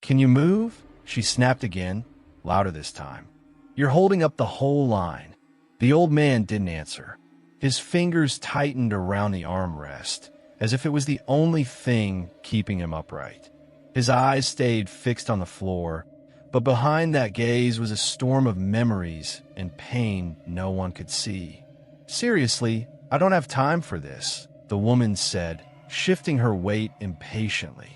Can you move? She snapped again, louder this time. You're holding up the whole line. The old man didn't answer. His fingers tightened around the armrest, as if it was the only thing keeping him upright. His eyes stayed fixed on the floor, but behind that gaze was a storm of memories and pain no one could see. Seriously, I don't have time for this, the woman said, shifting her weight impatiently.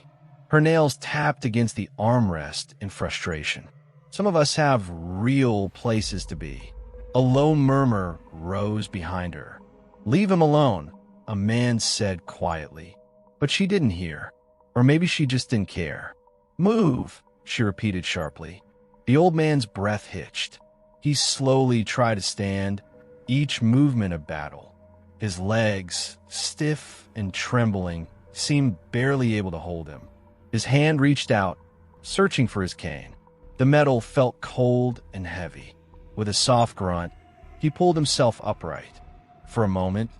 Her nails tapped against the armrest in frustration. Some of us have real places to be. A low murmur rose behind her. Leave him alone, a man said quietly. But she didn't hear. Or maybe she just didn't care. Move, she repeated sharply. The old man's breath hitched. He slowly tried to stand, each movement a battle. His legs, stiff and trembling, seemed barely able to hold him. His hand reached out, searching for his cane. The metal felt cold and heavy. With a soft grunt, he pulled himself upright. For a moment,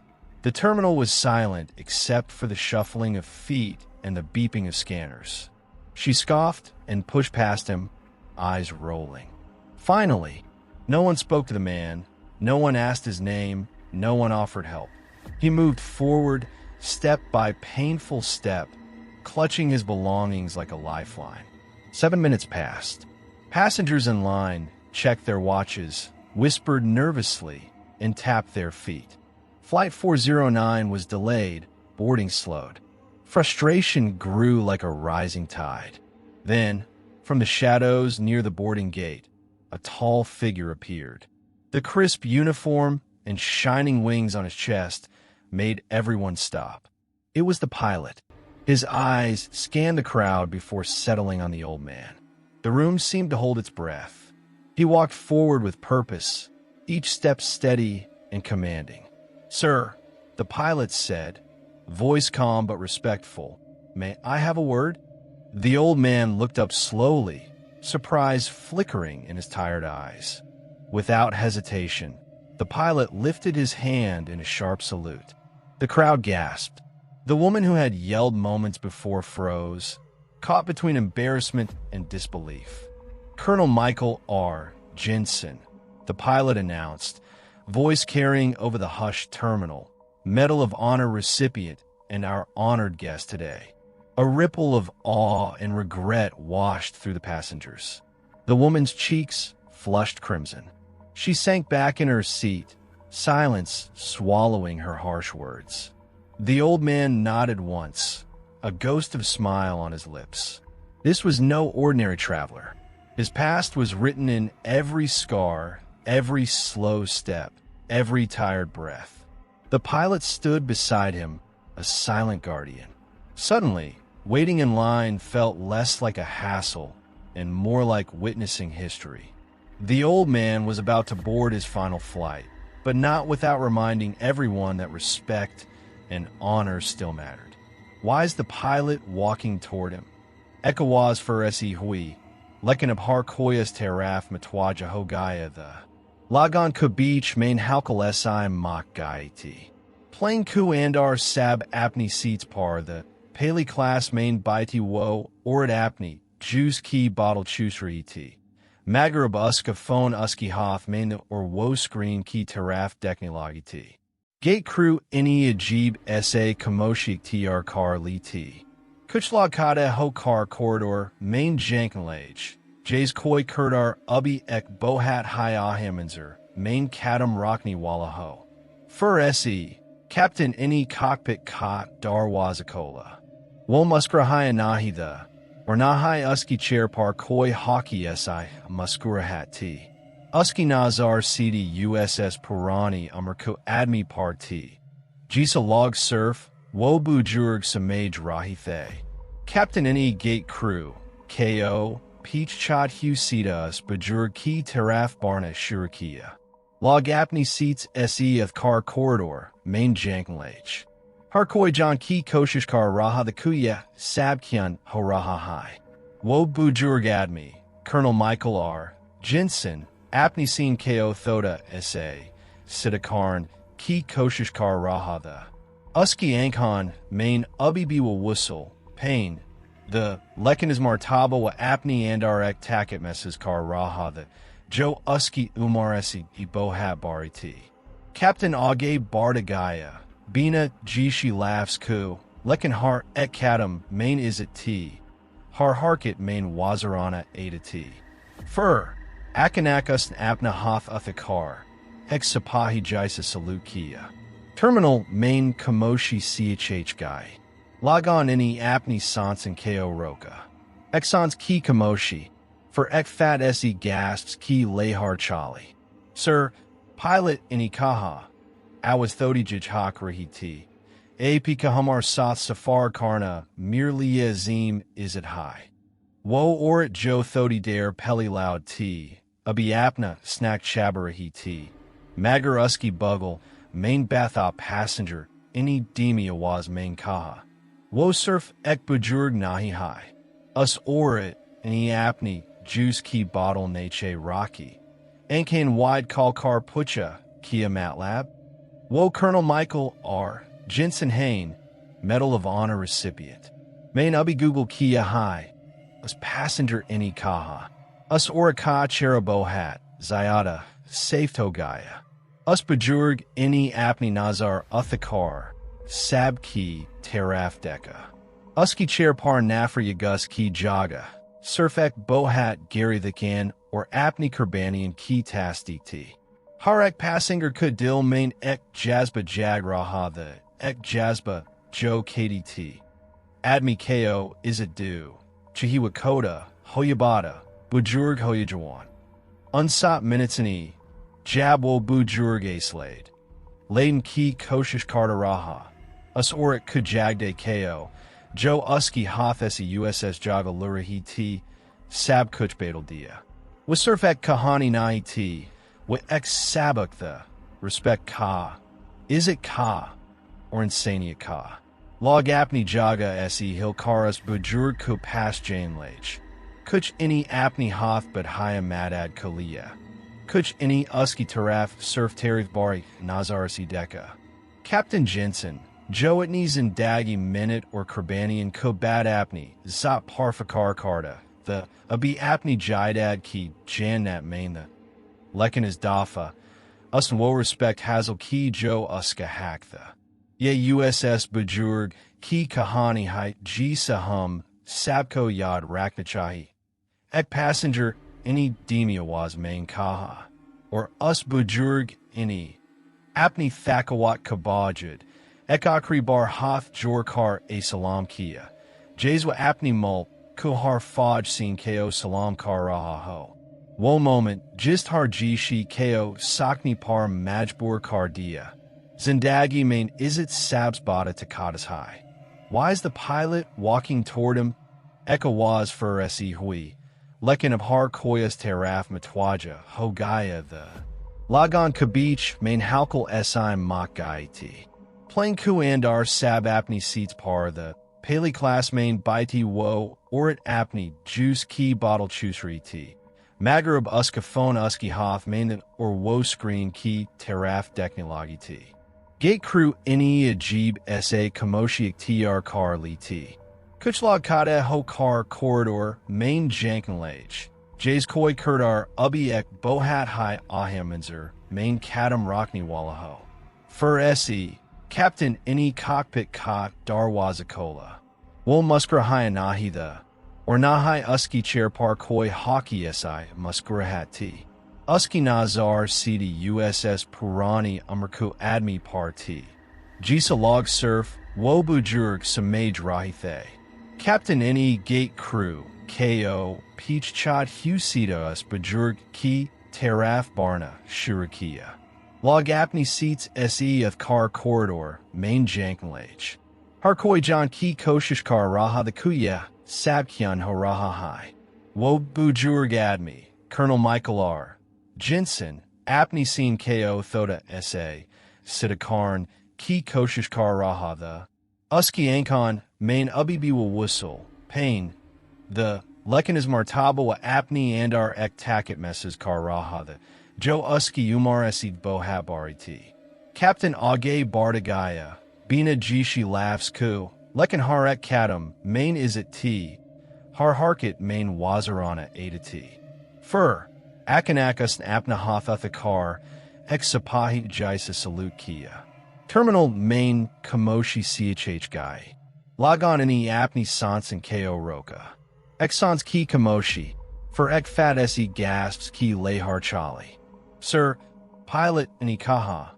the terminal was silent except for the shuffling of feet and the beeping of scanners. She scoffed and pushed past him, eyes rolling. Finally, no one spoke to the man, no one asked his name, no one offered help. He moved forward, step by painful step, clutching his belongings like a lifeline. 7 minutes passed. Passengers in line checked their watches, whispered nervously, and tapped their feet. Flight 409 was delayed, boarding slowed. Frustration grew like a rising tide. Then, from the shadows near the boarding gate, a tall figure appeared. The crisp uniform and shining wings on his chest made everyone stop. It was the pilot. His eyes scanned the crowd before settling on the old man. The room seemed to hold its breath. He walked forward with purpose, each step steady and commanding. "Sir," the pilot said, voice calm but respectful, "may I have a word?" The old man looked up slowly, surprise flickering in his tired eyes. Without hesitation, the pilot lifted his hand in a sharp salute. The crowd gasped. The woman who had yelled moments before froze, caught between embarrassment and disbelief. "Colonel Michael R. Jensen," the pilot announced, voice carrying over the hushed terminal, Medal of Honor recipient and our honored guest today. A ripple of awe and regret washed through the passengers. The woman's cheeks flushed crimson. She sank back in her seat, silence swallowing her harsh words. The old man nodded once, a ghost of smile on his lips. This was no ordinary traveler. His past was written in every scar, every slow step, every tired breath. The pilot stood beside him, a silent guardian. Suddenly, waiting in line felt less like a hassle and more like witnessing history. The old man was about to board his final flight, but not without reminding everyone that respect and honor still mattered. Why is the pilot walking toward him? Ekawaz Faresi Hui, Lekanab Har Koyas Teraf Matwaja Hogaya the Lagon Kubich Main Halkal Si Mak Gaiti. Plain Ku Andar Sab Apni Seats Par the Paley Class Main Baiti Wo Orid Apni Juice Key Bottle Chusri T. Magarab Uska Phone Uski Hoth Main or Wo Screen Key Teraf Deknilagi T. Gate Crew Ini Ajib Sa Kamoshik Tr Kar Li T. Kuchlog Kada Hokar Corridor Main Jankenlage. Jays Koi Kurdar Ubi Ek Bohat Haya Hamanzer Main Kadam Rockney Wallaho. Fur Se Captain Ini Cockpit Kot Darwazakola. Womuskra Hayanahi the or Nahai Uski Chair Par Koi Hockey Si Muskura Hat T. Uski Nazar CD USS Purani Amerko Admi Par T. Jisa Log Surf Wobu Jurg Samaj Rahithe. Captain Any Gate Crew KO Peach Chot Husitas Bajur Ki Teraf Barna Shurikia. Log Apni Seats Se of Car Corridor Main Jankenlage. Harkoi John Ki Koshish Kar Raha the Kuya Sabkyan Horaha Hai. Wobu Jurg Admi Colonel Michael R. Jensen Apni Scene Ko Thoda SA Sidakarn Ki Koshish Kar Rahada. Uski Ankhan Main Ubi Biwa Wussul Pain The lekin is martaba wa apni andar ek taket messes kar raha the Joe Uski Umaresi Ibohat Bariti. Captain Age Bardagaya, Bina Jishi laughs ku, lekin har ek kadam main is at t. Har harkit main wazarana ada t. Fur, Akanakas apna hath uthakar, ex sapahi jaisa salukia. Terminal main kamoshi chh guy. Logon any apni sansan ko roka. Exons ki kamoshi. For ek fat se gasts ki lehar chali. Sir, pilot any kaha. Awas thodi jijhak rahiti. AP kahamar sath safar karna merely azim is it high. Wo orit jo thodi dare peli loud t. Abiapna snack chabarahi t. Magar uski bugle, main bathop passenger, any demi awaz main kaha. Wo surf ek bujurg nahi high. Us orit, any apni, juice ki bottle nache rocky. Enkan wide call car pucha, kia matlab. Wo Colonel Michael R. Jensen Hain, Medal of Honor recipient. Main ubi Google kia high. Us passenger any kaha. Us oraka cherabo hat, Zayada, safe togaya. Us bajurg any apni nazar uthakar, sabki teraf deka. Uski chairpar nafra yagus ki jaga, surfek bohat Gary the can, or apni kurbanian ki tasdikti. Harek passenger kudil main ek jazba jagraha the ek jazba jo kdt. Admi ko is a do, chihiwakoda, hoyabada, bujurg hoyajawan. Unsat minitsani, jabwo bujurg aslade. Laden ki koshish kardaraha. Us orik kujagde ko. Jo uski hath esi USS jaga lurahi t. Sab kuch badal dia. Wasurfak kahani nahi t. Wa ex sabuk the. Respect ka. Is it ka? Or insania ka? Log apni jaga esi hilkaras bujurg ku pas jane lage. Kuch any apni hath but haya madad kalia. Kuch any uski taraf surf tarif bari nazarasi deka. Captain Jensen, Joatnis and Dagi minute or Kurbanian ko bad apni, zap parfakar karda, the abi apni jidad ki jannat main the. Lekin is dafa, us wo respect hazel ki jo uska hack the. Ye USS bujurg ki kahani height g sahum sabko yad raknachahi. Ek passenger any demiawaz main kaha, or us bujurg any, apni thakawat kabajid, ek akri bar hath jorkar a salam kia, jazwa apni mul, kuhar faj sin ko salam kar rahaho. Wo moment, jist har jishi ko sakni par majbur kar dia. Zindagi main is it sabs bada takadas high. Why is the pilot walking toward him? Ekawaz for esi hui. Lekin of har koyas teraf matwaja, hogaya the. Lagon kabich main halkal si mak gaiti. Plain ku andar sab apni seats par the. Pali class main baiti wo, orit apni juice ki bottle chusri ti. Magarab uska phone uski hoth main or wo screen ki teraf deknilagi ti. Gate crew ini ajib sa kamoshiak tr car li ti. Kuchlog kada ho car corridor main jankenlage. Jays koi kurdar ubi ek bohat high ahamanzer main kadam rockni wallaho. Fur se, captain ini cockpit ka darwazakola. Wol muskra hyanahi the. Or nahai uski chair par koi hockey si muskurahati. Uski nazar cd USS Purani Umraku admi parti. Jisa log surf, wobujurg samaj rahithe. Captain any gate crew, ko, peach chad husita us bajurg ki, teraf barna, shurakia. Log apni seats se of car corridor, main jankenlage. Harkoi John ki koshish kar raha the kuya, sabkyan horaha high. Wobujurg admi, Colonel Michael R. Jensen, apni scene ko thoda sa, sitakarn, ki koshish kar raha the. Uski ankon, main ubibi wa wussul, pain, the, lekin is martaba wa apni andar ek taket messes kar raha the. Jo uski umar esid bohat bariti. Captain Age Bardagaya, Bina jishi laughs ku, Lekin Harek Kadam, main is at T. Har Harkit main Wazarana A to T. Fur, Akanakas Apna Hothathakar, Ex Sapahi Jaisa Salute Kia. Terminal main Kamoshi CHH Guy. Logon Ani Apni Sans and KO Roka. Exons Ki Kamoshi. For Ek Fat Se Gasps Ki Lehar Chali. Sir, Pilot Ani Kaha.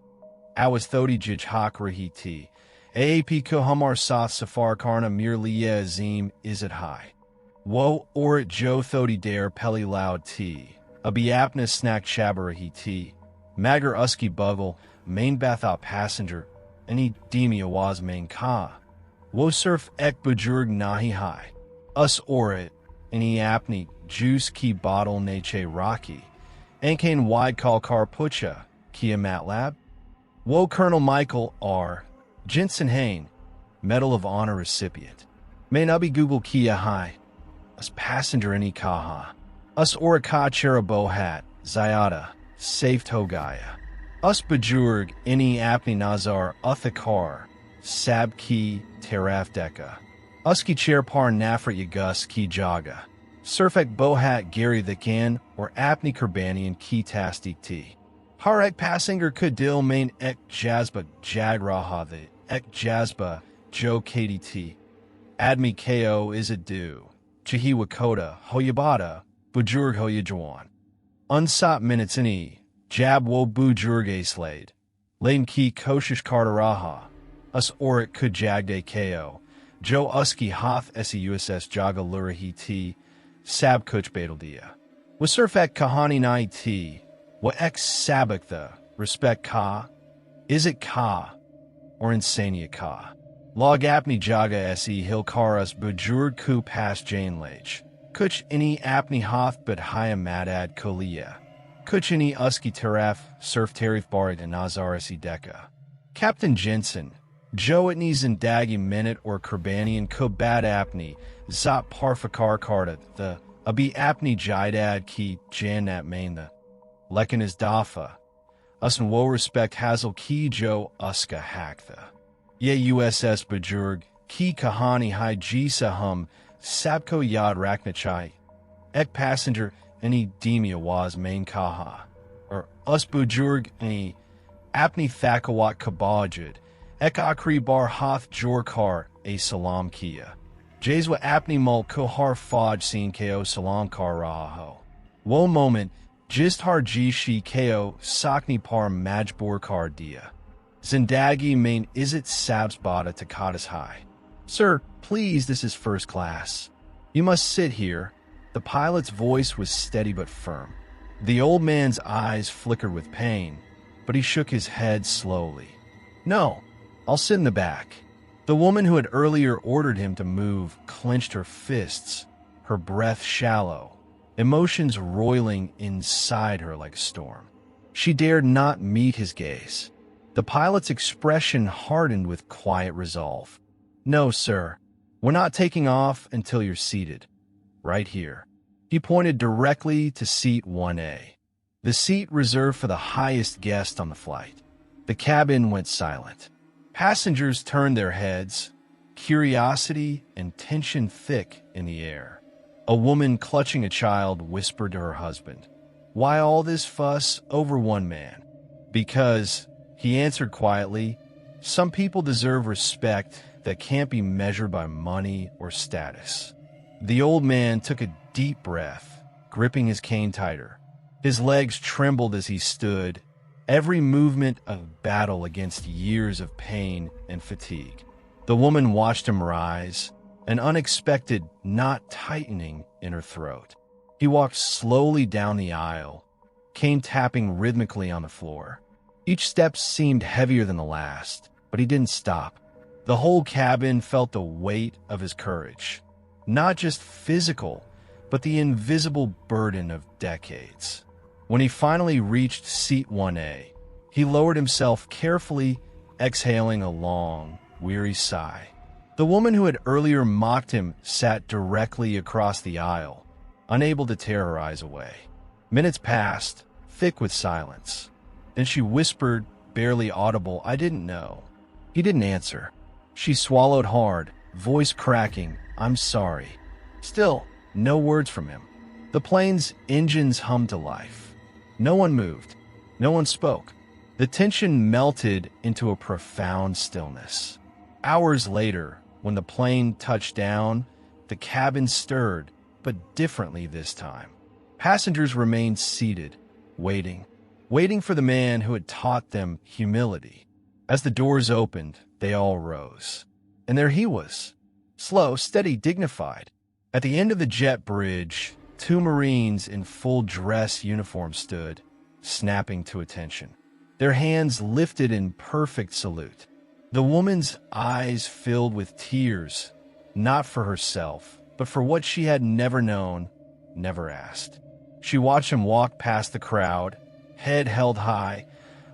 Awas Thodi Jij Hak Rahiti. AAP Kohamar Soth Safar Karna Mir Liya Azim Is it High. Wo Orit Jo Thodi Dare Peli Loud T. Abiapna Snack Shabarahi T. Magar Uski Bugle, Main Bathop Passenger, Ani Demi Awaz Main Ka. Wo Surf Ek Bujurg Nahi High. Us Orit, Ani Apni, Juice Ki Bottle Neche Rocky. Ankane Wide Call Car Pucha, Kia Matlab. Wo Colonel Michael R. Jensen Hain, Medal of Honor recipient. Main Ubi Google Kia High. Us Passenger Ani Kaha. Us Oraka Cherabohat, Zayada, Safe Togaya. Us Bajurg, Ini Apni Nazar, Uthakar, Sabki, Teraf Deka. Uski Cherpar Nafrat Yagus Ki Jaga. Surfek Bohat Gary the Can, or Apni Kerbanian Ki Tastik T. Harek Passenger Kadil Main Ek Jazba Jagraha the Ek Jazba Joe KDT. Admi KO is a do. Chihi Wakota, Hoyabada, Bujurg Hoyajuan. Unsop minutes in E. Jab wo Bujurg Slade. Lane Ki Koshish Kardaraha. Us Orit Kujagde KO. Joe Uski Hoth SEUSS Jaga Lurahi T. Sab Kuch Beteldia. Wasurfak Kahani Nai T. Wa X Sabak the. Respect Ka. Is it Ka? Or Insania Ka? Log Apni Jaga Se Hilkaras Bujurg Ku Pas Jane Lage. Kuch Ini Apni Hoth but Haya Madad Kolia. Kuch Ini Uski Taraf, Surf Tarif Barid and Nazar Se Deka. Captain Jensen, Joe Itni Zindagi Minute or Kerbanian Kubad Apni, Zop Parfakar Karta, the Abi Apni Jidad Ki Jannat Main the Lekin is Dafa. Us and wo respect Hazel Ki Joe Uska Haktha. Ye USS Bajurg, Ki Kahani Hai Jisa Hum, Sabko Yad Raknachai, Ek Passenger, Any Demia was Main Kaha, or Us Bujurg, Any Apni Thakawat Kabajid, Ek Akri Bar Hoth Jorkar, A Salam Kia. Jazwa Apni Mul Kohar Faj Sin Ko Salam Kar Raho. Wo moment, Jist Har Jishi Ko Sakni Par Majbor Kar Dia. Zindagi main Izit Sabs Bada Takatas High. Sir, please, this is first class. You must sit here. The pilot's voice was steady but firm. The old man's eyes flickered with pain, but he shook his head slowly. No, I'll sit in the back. The woman who had earlier ordered him to move clenched her fists, her breath shallow, emotions roiling inside her like a storm. She dared not meet his gaze. The pilot's expression hardened with quiet resolve. No, sir. We're not taking off until you're seated. Right here. He pointed directly to seat 1A, the seat reserved for the highest guest on the flight. The cabin went silent. Passengers turned their heads, curiosity and tension thick in the air. A woman clutching a child whispered to her husband, "Why all this fuss over one man?" "Because," he answered quietly, "some people deserve respect that can't be measured by money or status." The old man took a deep breath, gripping his cane tighter. His legs trembled as he stood, every movement a battle against years of pain and fatigue. The woman watched him rise, an unexpected knot tightening in her throat. He walked slowly down the aisle, cane tapping rhythmically on the floor. Each step seemed heavier than the last, but he didn't stop. The whole cabin felt the weight of his courage. Not just physical, but the invisible burden of decades. When he finally reached seat 1A, he lowered himself carefully, exhaling a long, weary sigh. The woman who had earlier mocked him sat directly across the aisle, unable to tear her eyes away. Minutes passed, thick with silence. Then she whispered, barely audible, "I didn't know." He didn't answer. She swallowed hard, voice cracking, "I'm sorry." Still, no words from him. The plane's engines hummed to life. No one moved. No one spoke. The tension melted into a profound stillness. Hours later, when the plane touched down, the cabin stirred, but differently this time. Passengers remained seated, waiting for the man who had taught them humility. As the doors opened, they all rose. And there he was, slow, steady, dignified. At the end of the jet bridge, two Marines in full dress uniform stood, snapping to attention. Their hands lifted in perfect salute. The woman's eyes filled with tears, not for herself, but for what she had never known, never asked. She watched him walk past the crowd, head held high,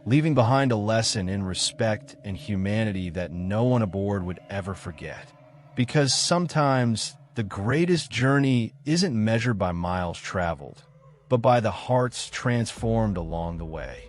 leaving behind a lesson in respect and humanity that no one aboard would ever forget. Because sometimes the greatest journey isn't measured by miles traveled, but by the hearts transformed along the way.